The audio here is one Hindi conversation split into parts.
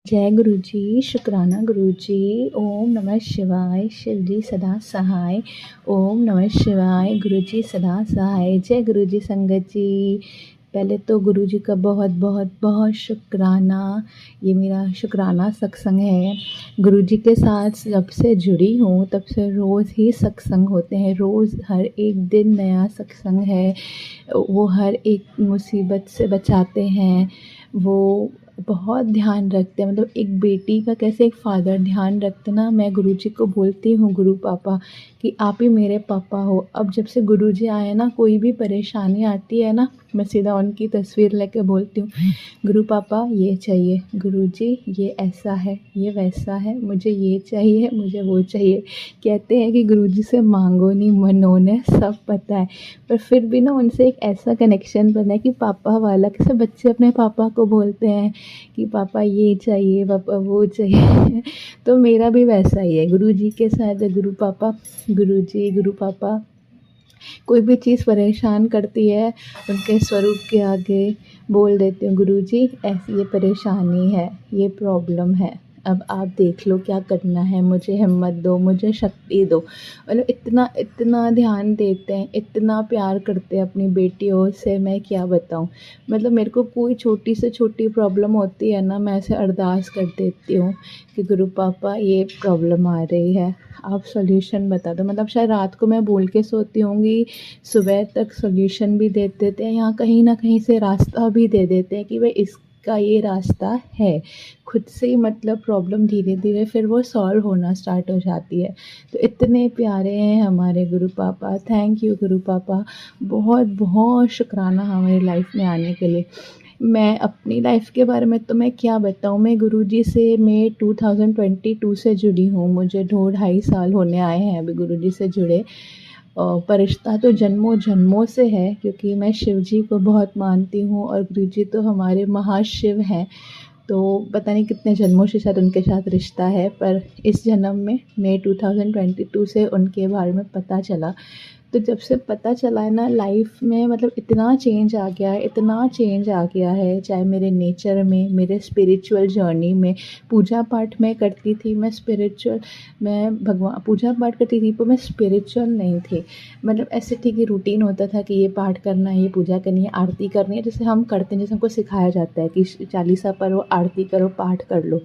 जय गुरु जी, शुक्राना गुरु जी। ओम नमः शिवाय, शिव जी सदा सहाय। ओम नमः शिवाय, गुरु जी सदा सहाय। जय गुरु जी संगत जी। पहले तो गुरु जी का बहुत बहुत बहुत शुक्राना। ये मेरा शुक्राना सत्संग है। गुरु जी के साथ जब से जुड़ी हूँ तब से रोज़ ही सत्संग होते हैं। रोज़ हर एक दिन नया सत्संग है। वो हर एक मुसीबत से बचाते हैं। वो बहुत ध्यान रखते हैं, मतलब एक बेटी का कैसे एक फादर ध्यान रखते ना। मैं गुरुजी को बोलती हूँ गुरु पापा कि आप ही मेरे पापा हो। अब जब से गुरुजी आए ना, कोई भी परेशानी आती है ना, मैं सीधा उनकी तस्वीर लेके बोलती हूँ गुरु पापा ये चाहिए, गुरुजी ये ऐसा है, ये वैसा है, मुझे ये चाहिए, मुझे वो चाहिए। कहते हैं कि गुरुजी से मांगो नहीं मनो ने सब पता है, पर फिर भी ना उनसे एक ऐसा कनेक्शन बना है कि पापा वाला। कैसे बच्चे अपने पापा को बोलते हैं कि पापा ये चाहिए, पापा वो चाहिए तो मेरा भी वैसा ही है गुरु जी के साथ। गुरु पापा, गुरु जी, गुरु पापा। कोई भी चीज़ परेशान करती है, उनके स्वरूप के आगे बोल देती हूँ गुरु जी ऐसी ये परेशानी है, ये प्रॉब्लम है, अब आप देख लो क्या करना है, मुझे हिम्मत दो, मुझे शक्ति दो। मतलब इतना इतना ध्यान देते हैं, इतना प्यार करते हैं अपनी बेटियों से, मैं क्या बताऊँ। मतलब मेरे को कोई छोटी से छोटी प्रॉब्लम होती है ना, मैं ऐसे अरदास कर देती हूँ कि गुरु पापा ये प्रॉब्लम आ रही है, आप सॉल्यूशन बता दो। मतलब शायद रात को मैं बोल के सोती होंगी, सुबह तक सॉल्यूशन भी दे देते हैं, यहाँ कहीं ना कहीं से रास्ता भी दे देते हैं कि भाई इसका ये रास्ता है। खुद से ही मतलब प्रॉब्लम धीरे धीरे फिर वो सॉल्व होना स्टार्ट हो जाती है। तो इतने प्यारे हैं हमारे गुरु पापा। थैंक यू गुरु पापा, बहुत बहुत शुक्राना हमारी लाइफ में आने के लिए। मैं अपनी लाइफ के बारे में तो मैं क्या बताऊँ। मैं गुरुजी से मैं 2022 से जुड़ी हूँ। मुझे 2-2.5 साल होने आए हैं अभी गुरुजी से जुड़े। पर रिश्ता तो जन्मों जन्मों से है, क्योंकि मैं शिव जी को बहुत मानती हूँ और गुरुजी तो हमारे महाशिव हैं। तो पता नहीं कितने जन्मों से शायद उनके साथ रिश्ता है, पर इस जन्म में मई 2022 से उनके बारे में पता चला। तो जब से पता चला है ना, लाइफ में मतलब इतना चेंज आ गया है, इतना चेंज आ गया है। चाहे मेरे नेचर में, मेरे स्पिरिचुअल जर्नी में। पूजा पाठ मैं करती थी, मैं स्पिरिचुअल, मैं भगवान पूजा पाठ करती थी, पर मैं स्पिरिचुअल नहीं थी। मतलब ऐसे थी कि रूटीन होता था कि ये पाठ करना है, ये पूजा करनी है, आरती करनी है, जैसे हम करते हैं, जैसे हमको सिखाया जाता है कि चालीसा पढ़ो, आरती करो, पाठ कर लो।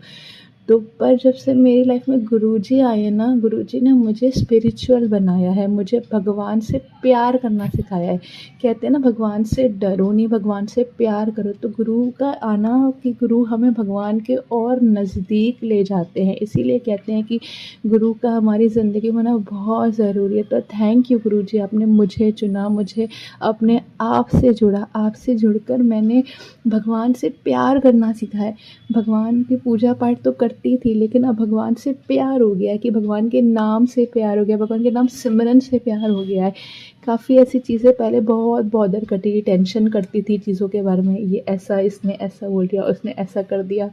तो पर जब से मेरी लाइफ में गुरुजी आए ना, गुरुजी ने मुझे स्पिरिचुअल बनाया है, मुझे भगवान से प्यार करना सिखाया है। कहते हैं ना भगवान से डरो नहीं, भगवान से प्यार करो। तो गुरु का आना कि गुरु हमें भगवान के और नज़दीक ले जाते हैं, इसीलिए कहते हैं कि गुरु का हमारी ज़िंदगी में ना बहुत ज़रूरी है। तो थैंक यू गुरुजी, आपने मुझे चुना, मुझे अपने आप से जुड़ा, आपसे जुड़कर मैंने भगवान से प्यार करना सीखा है। भगवान की पूजा पाठ तो करती थी, लेकिन अब भगवान से प्यार हो गया है कि भगवान के नाम से प्यार हो गया, भगवान के नाम सिमरन से प्यार हो गया है। काफ़ी ऐसी चीज़ें पहले बहुत बॉदर करती थी, टेंशन करती थी चीज़ों के बारे में, ये ऐसा, इसने ऐसा बोल दिया, उसने ऐसा कर दिया।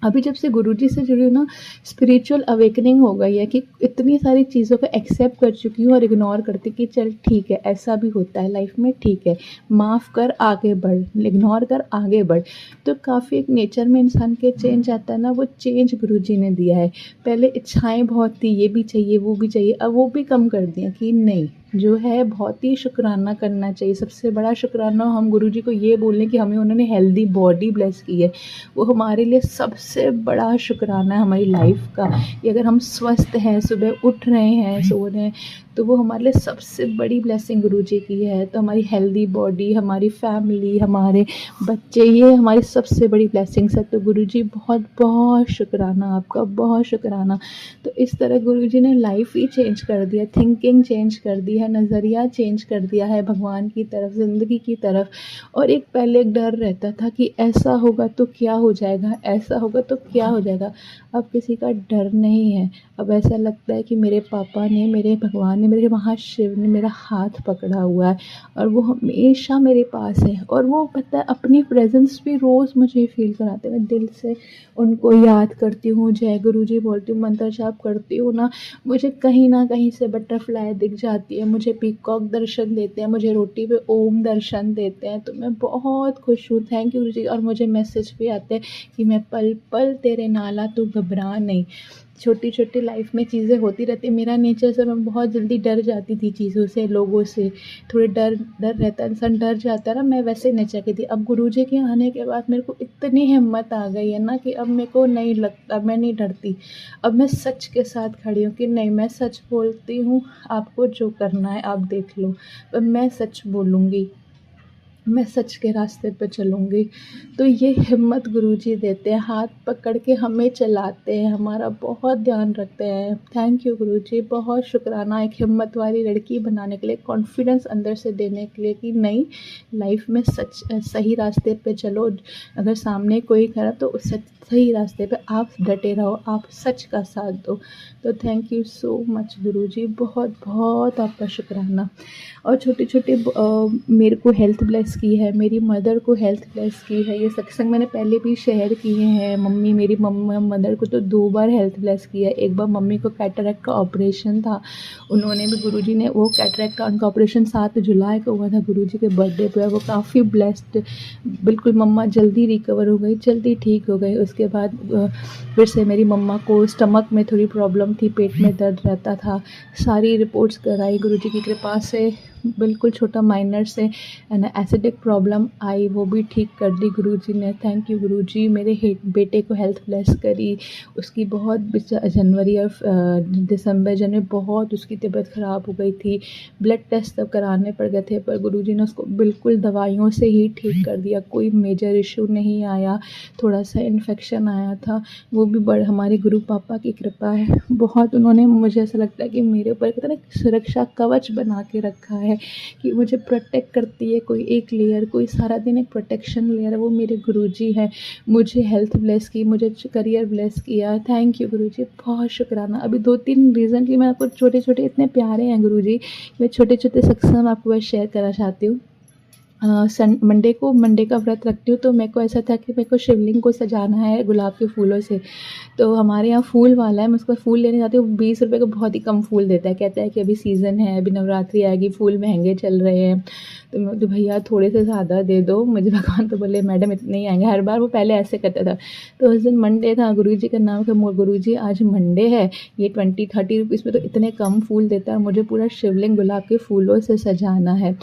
अभी जब से गुरुजी से जुड़ी हूँ ना, स्पिरिचुअल अवेकनिंग हो गई है कि इतनी सारी चीज़ों को एक्सेप्ट कर चुकी हूँ और इग्नोर करती कि चल ठीक है, ऐसा भी होता है लाइफ में, ठीक है, माफ़ कर, आगे बढ़, इग्नोर कर, आगे बढ़। तो काफ़ी एक नेचर में इंसान के चेंज आता है ना, वो चेंज गुरुजी ने दिया है। पहले इच्छाएं बहुत थी, ये भी चाहिए, वो भी चाहिए, अब वो भी कम कर दिया कि नहीं, जो है बहुत ही शुक्राना करना चाहिए। सबसे बड़ा शुक्राना हम गुरुजी को ये बोलें कि हमें उन्होंने हेल्दी बॉडी ब्लेस की है, वो हमारे लिए सबसे बड़ा शुक्राना है हमारी लाइफ का। कि अगर हम स्वस्थ हैं, सुबह उठ रहे हैं, सो रहे हैं, तो वो हमारे लिए सबसे बड़ी ब्लेसिंग गुरुजी की है। तो हमारी हेल्दी बॉडी, हमारी फैमिली, हमारे बच्चे, ये हमारी सबसे बड़ी ब्लेसिंग्स है। तो गुरुजी बहुत बहुत शुक्राना आपका, बहुत शुक्राना। तो इस तरह गुरुजी ने लाइफ ही चेंज कर दिया, थिंकिंग चेंज कर दी है, नज़रिया चेंज कर दिया है भगवान की तरफ, ज़िंदगी की तरफ। और एक पहले एक डर रहता था कि ऐसा होगा तो क्या हो जाएगा, ऐसा होगा तो क्या हो जाएगा। अब किसी का डर नहीं है। अब ऐसा लगता है कि मेरे पापा ने, मेरे भगवान ने ने, मेरे महाशिव ने मेरा हाथ पकड़ा हुआ है और वो हमेशा मेरे पास है। और वो पता है अपनी प्रेजेंस भी रोज़ मुझे फील कराते हैं। मैं दिल से उनको याद करती हूँ, जय गुरु जी बोलती हूँ, मंत्र जाप करती हूँ ना, मुझे कहीं ना कहीं से बटरफ्लाई दिख जाती है, मुझे पीकॉक दर्शन देते हैं, मुझे रोटी पे ओम दर्शन देते हैं। तो मैं बहुत खुश हूँ, थैंक यू गुरु जी। और मुझे मैसेज भी आते हैं कि मैं पल पल तेरे नाला, तू घबरा नहीं। छोटी छोटी लाइफ में चीज़ें होती रहती है। मेरा नेचर से मैं बहुत जल्दी डर जाती थी चीज़ों से, लोगों से, थोड़े डर डर रहता है, इंसान डर जाता है ना, मैं वैसे नेचर की थी। अब गुरुजी के आने के बाद मेरे को इतनी हिम्मत आ गई है ना कि अब मेरे को नहीं लगता, मैं नहीं डरती। अब मैं सच के साथ खड़ी हूँ कि नहीं, मैं सच बोलती हूँ, आपको जो करना है आप देख लो, पर मैं सच बोलूँगी, मैं सच के रास्ते पे चलूँगी। तो ये हिम्मत गुरुजी देते हैं, हाथ पकड़ के हमें चलाते हैं, हमारा बहुत ध्यान रखते हैं। थैंक यू गुरुजी, बहुत शुक्राना एक हिम्मत वाली लड़की बनाने के लिए, कॉन्फिडेंस अंदर से देने के लिए कि नहीं, लाइफ में सच सही रास्ते पे चलो। अगर सामने कोई खड़ा तो उस सही रास्ते पे आप डटे रहो, आप सच का साथ दो। तो थैंक यू सो मच गुरुजी, बहुत बहुत आपका शुक्राना। और छोटे छोटे मेरे को हेल्थ ब्लेस की है, मेरी मदर को हेल्थ ब्लेस की है। ये सत्संग मैंने पहले भी शेयर किए हैं। मम्मी, मेरी मदर को तो 2 बार हेल्थ ब्लेस किया है। एक बार मम्मी को कैटरेक्ट का ऑपरेशन था, उन्होंने भी गुरुजी ने वो कैटरेक्ट का उनका ऑपरेशन 7 जुलाई को हुआ था, गुरुजी के बर्थडे पे। वो काफ़ी ब्लेस्ड, बिल्कुल मम्मा जल्दी रिकवर हो गई, जल्दी ठीक हो गई। उसके बाद फिर से मेरी मम्मा को स्टमक में थोड़ी प्रॉब्लम थी, पेट में दर्द रहता था, सारी रिपोर्ट्स कराई, गुरुजी की कृपा से बिल्कुल छोटा माइनर से एसिडिक प्रॉब्लम आई, वो भी ठीक कर दी गुरुजी ने। थैंक यू गुरुजी। मेरे बेटे को हेल्थ ब्लेस करी, उसकी बहुत जनवरी और दिसंबर जनवरी बहुत उसकी तबीयत ख़राब हो गई थी, ब्लड टेस्ट तब कराने पड़ गए थे, पर गुरुजी ने उसको बिल्कुल दवाइयों से ही ठीक कर दिया, कोई मेजर इशू नहीं आया। थोड़ा सा इन्फेक्शन आया था, वो भी बड़े हमारे गुरु पापा की कृपा है बहुत। उन्होंने, मुझे ऐसा लगता है कि मेरे ऊपर कहते हैं ना सुरक्षा कवच बना के रखा है कि मुझे प्रोटेक्ट करती है कोई एक लेयर, कोई सारा दिन एक प्रोटेक्शन लेयर है, वो मेरे गुरुजी हैं। मुझे हेल्थ ब्लेस की, मुझे करियर ब्लेस किया। थैंक यू गुरुजी, बहुत शुक्राना। अभी 2-3 रीज़न मैं आपको छोटे छोटे इतने प्यारे हैं गुरुजी, मैं छोटे छोटे सत्संग आपको बस शेयर करना चाहती हूँ। मंडे का व्रत रखती हूँ, तो मेरे को ऐसा था कि मेरे को शिवलिंग को सजाना है गुलाब के फूलों से। तो हमारे यहाँ फूल वाला है, मैं उसको फूल लेने जाती हूँ, 20 रुपये का बहुत ही कम फूल देता है, कहता है कि अभी सीज़न है, अभी नवरात्रि आएगी, फूल महंगे चल रहे हैं। तो मैं बोलती भैया थोड़े से ज़्यादा दे दो मुझे। भगवान तो बोले मैडम इतने ही आएंगे, हर बार वो पहले ऐसे करता था। तो उस दिन मंडे था, गुरुजी का नाम था, गुरुजी आज मंडे है, ये 20-30 रुपीज़ में तो इतने कम फूल देता है, मुझे पूरा शिवलिंग गुलाब के फूलों से सजाना है।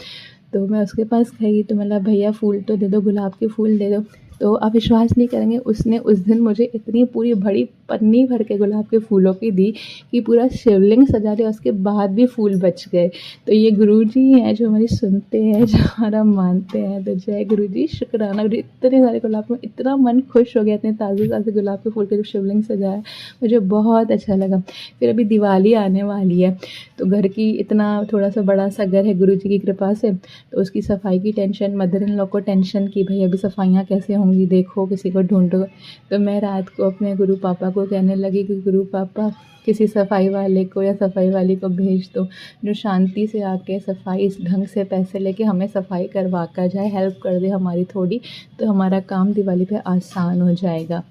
तो मैं उसके पास गई, तो मतलब भैया फूल तो दे दो, गुलाब के फूल दे दो। तो आप विश्वास नहीं करेंगे, उसने उस दिन मुझे इतनी पूरी बड़ी पन्नी भर के गुलाब के फूलों की दी कि पूरा शिवलिंग सजा दिया, उसके बाद भी फूल बच गए। तो ये गुरुजी हैं जो हमारी सुनते हैं, जो हमारा मानते हैं। तो जय गुरुजी, शुक्राना गुरुजी। इतने सारे गुलाब में इतना मन खुश हो गया, इतने ताज़े ताज़े गुलाब के फूल के जो शिवलिंग सजाया, मुझे बहुत अच्छा लगा। फिर अभी दिवाली आने वाली है, तो घर की इतना थोड़ा सा बड़ा सा घर है गुरुजी की कृपा से, तो उसकी सफाई की टेंशन, मदर इन लॉ को टेंशन कि भाई अभी सफाइयाँ कैसे होंगी, देखो किसी को ढूंढो। तो मैं रात को अपने गुरु पापा को कहने लगी कि गुरु पापा किसी सफाई वाले को या सफाई वाली को भेज दो, जो शांति से आके सफाई इस ढंग से पैसे लेके हमें सफाई करवा कर जाए, हेल्प कर दे हमारी थोड़ी, तो हमारा काम दिवाली पे आसान हो जाएगा।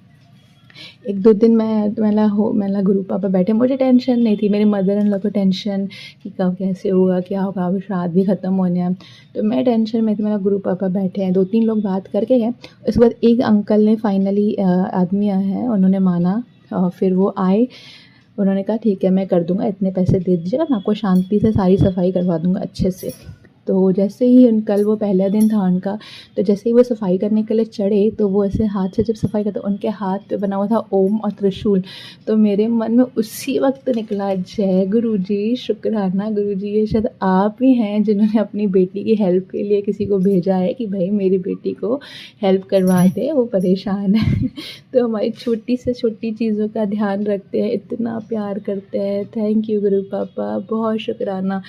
1-2 दिन मैं गुरु पापा बैठे, मुझे टेंशन नहीं थी, मेरी मदर इन लॉ को टेंशन कि कब कैसे होगा, क्या होगा, अभी श्राद्ध भी ख़त्म होने हैं। तो मैं टेंशन में थी, मेरा गुरु पापा बैठे हैं, 2-3 लोग बात करके गए। उसके बाद एक अंकल ने फाइनली, आदमी आए हैं, उन्होंने माना, फिर वो आए, उन्होंने कहा ठीक है मैं कर दूँगा, इतने पैसे दे दीजिएगा, मैं आपको शांति से सारी सफाई करवा दूँगा अच्छे से। तो जैसे ही कल वो पहला दिन था उनका, तो जैसे ही वो सफाई करने के लिए चढ़े, तो वो ऐसे हाथ से जब सफाई करते, उनके हाथ पे बना हुआ था ओम और त्रिशूल। तो मेरे मन में उसी वक्त निकला, जय गुरुजी, शुक्राना गुरुजी, ये शायद आप ही हैं जिन्होंने अपनी बेटी की हेल्प के लिए किसी को भेजा है कि भाई मेरी बेटी को हेल्प करवा दे, वो परेशान है। तो हमारी छोटी से छोटी चीज़ों का ध्यान रखते हैं, इतना प्यार करते हैं। थैंक यू गुरु पापा, बहुत शुक्राना।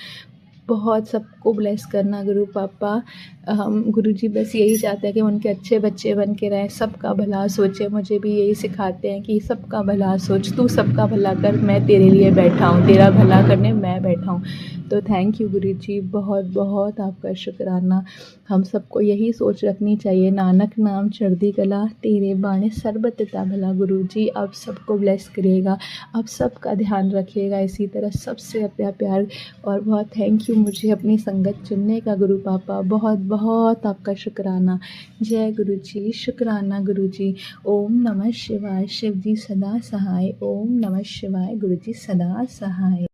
बहुत सबको ब्लेस करना गुरु पापा। हम गुरुजी बस यही चाहते हैं कि उनके अच्छे बच्चे बन के रहें, सबका भला सोचें। मुझे भी यही सिखाते हैं कि सबका भला सोच, तू सबका भला कर, मैं तेरे लिए बैठा हूँ, तेरा भला करने मैं बैठा हूँ। तो थैंक यू गुरुजी, बहुत बहुत आपका शुक्राना। हम सबको यही सोच रखनी चाहिए, नानक नाम चढ़दी कला, तेरे बाणे सर्बत भला। गुरुजी आप सबको ब्लेस करिएगा, आप सबका ध्यान रखिएगा इसी तरह, सबसे अपना प्यार। और बहुत थैंक यू मुझे अपनी संगत चुनने का गुरु पापा, बहुत बहुत आपका शुक्राना। जय गुरु जी, शुक्राना गुरु जी। ओम नमः शिवाय, शिव जी सदा सहाय। ओम नमः शिवाय, गुरु जी सदा सहाय।